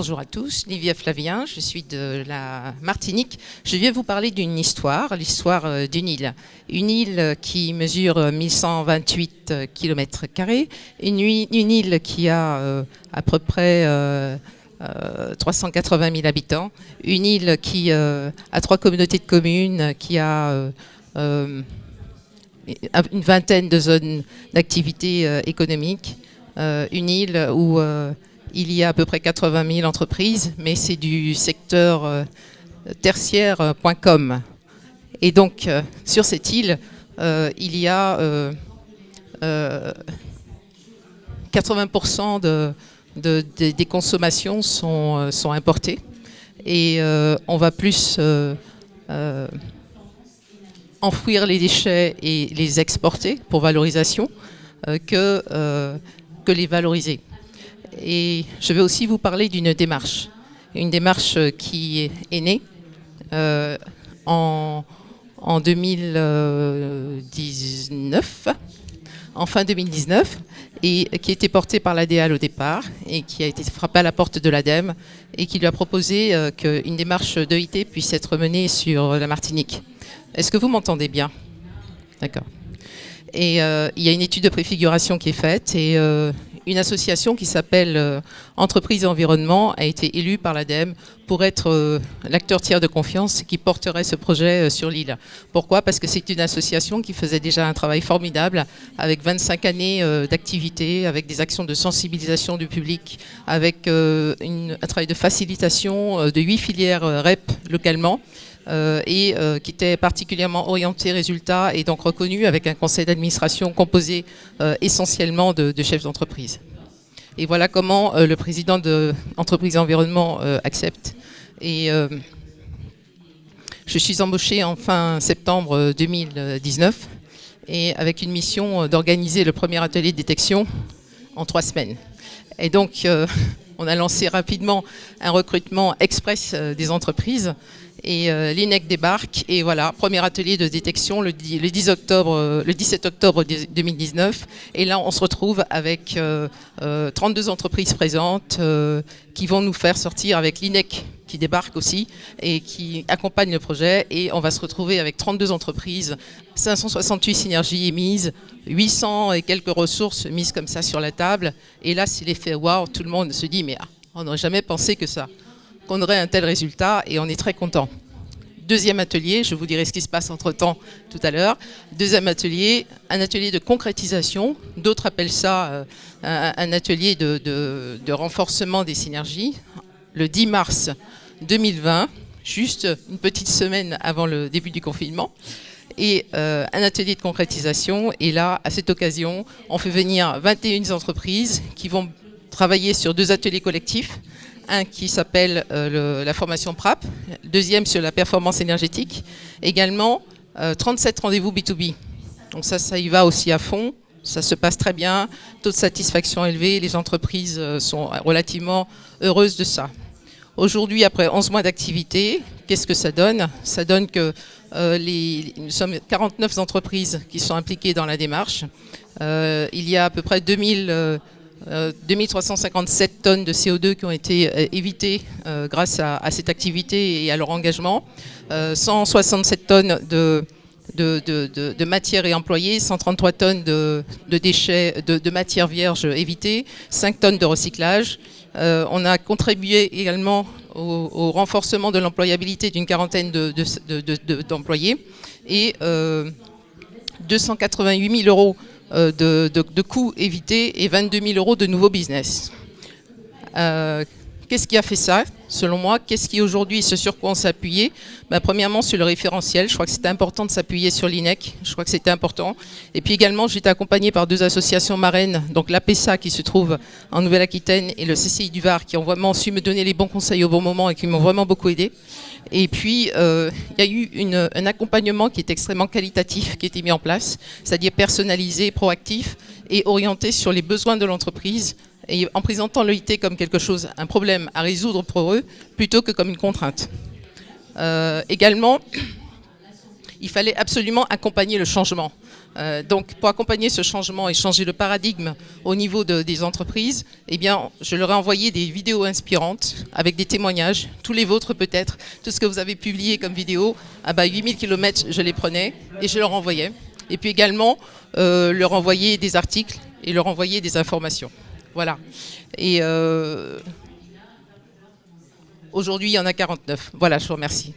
Bonjour à tous, Livia Flavien, je suis de la Martinique. Je viens vous parler d'une histoire, l'histoire d'une île. Une île qui mesure 1128 km², une île qui a à peu près 380 000 habitants, une île qui a 3 communautés de communes, qui a une vingtaine de zones d'activité économique, une île où il y a à peu près 80 000 entreprises, mais c'est du secteur tertiaire.com. Et donc, sur cette île, il y a 80% des consommations sont importées. Et on va plus enfouir les déchets et les exporter pour valorisation que les valoriser. Et je vais aussi vous parler d'une démarche. Une démarche qui est née en 2019, en fin 2019, et qui était portée par l'ADEAL au départ, et qui a été frappée à la porte de l'ADEME, et qui lui a proposé qu'une démarche d'EIT puisse être menée sur la Martinique. Est-ce que vous m'entendez bien? D'accord. Et il y a une étude de préfiguration qui est faite, et une association qui s'appelle Entreprises et Environnement a été élue par l'ADEME pour être l'acteur tiers de confiance qui porterait ce projet sur l'île. Pourquoi? Parce que c'est une association qui faisait déjà un travail formidable avec 25 années d'activité, avec des actions de sensibilisation du public, avec un travail de facilitation de 8 filières REP localement. Et qui était particulièrement orienté résultat et donc reconnu avec un conseil d'administration composé essentiellement de chefs d'entreprise. Et voilà comment le président de Entreprises et Environnement accepte. Et je suis embauchée en fin septembre 2019 et avec une mission d'organiser le premier atelier de détection en 3 semaines. Et donc on a lancé rapidement un recrutement express des entreprises. Et l'INEC débarque et voilà, premier atelier de détection le 17 octobre 2019. Et là, on se retrouve avec 32 entreprises présentes qui vont nous faire sortir avec l'INEC qui débarque aussi et qui accompagne le projet. Et on va se retrouver avec 32 entreprises, 568 synergies émises, 800 et quelques ressources mises comme ça sur la table. Et là, c'est l'effet waouh, tout le monde se dit mais on n'aurait jamais pensé qu'on aurait un tel résultat et on est très content. Deuxième atelier, je vous dirai ce qui se passe entre-temps tout à l'heure. Deuxième atelier, un atelier de concrétisation. D'autres appellent ça un atelier de renforcement des synergies. Le 10 mars 2020, juste une petite semaine avant le début du confinement. Et un atelier de concrétisation. Et là, à cette occasion, on fait venir 21 entreprises qui vont travailler sur 2 ateliers collectifs. Un qui s'appelle la formation PRAP, le deuxième sur la performance énergétique, également 37 rendez-vous B2B. Donc ça y va aussi à fond, ça se passe très bien, taux de satisfaction élevé, les entreprises sont relativement heureuses de ça. Aujourd'hui, après 11 mois d'activité, qu'est-ce que ça donne? Ça donne que nous sommes 49 entreprises qui sont impliquées dans la démarche. Il y a à peu près 2357 tonnes de CO2 qui ont été évitées grâce à cette activité et à leur engagement, 167 tonnes de matières réemployées, 133 tonnes de déchets, de matières vierges évitées, 5 tonnes de recyclage. On a contribué également au renforcement de l'employabilité d'une quarantaine d'employés et 288 000 euros de coûts évités et 22 000 euros de nouveaux business. Qu'est-ce qui a fait ça, selon moi? Qu'est-ce qui aujourd'hui, sur quoi on s'est appuyé? Premièrement, sur le référentiel. Je crois que c'était important de s'appuyer sur l'INEC. Je crois que c'était important. Et puis également, j'ai été accompagnée par 2 associations marraines, donc l'APESA qui se trouve en Nouvelle-Aquitaine et le CCI du Var, qui ont vraiment su me donner les bons conseils au bon moment et qui m'ont vraiment beaucoup aidé. Et puis, il y a eu un accompagnement qui est extrêmement qualitatif, qui a été mis en place, c'est-à-dire personnalisé, proactif et orienté sur les besoins de l'entreprise, et en présentant l'EIT comme quelque chose, un problème à résoudre pour eux, plutôt que comme une contrainte. Également, il fallait absolument accompagner le changement. Donc pour accompagner ce changement et changer le paradigme au niveau des entreprises, eh bien, je leur ai envoyé des vidéos inspirantes avec des témoignages, tous les vôtres peut-être, tout ce que vous avez publié comme vidéo. 8000 km, je les prenais et je leur envoyais. Et puis également, leur envoyer des articles et leur envoyer des informations. Voilà. Et aujourd'hui, il y en a 49. Voilà, je vous remercie.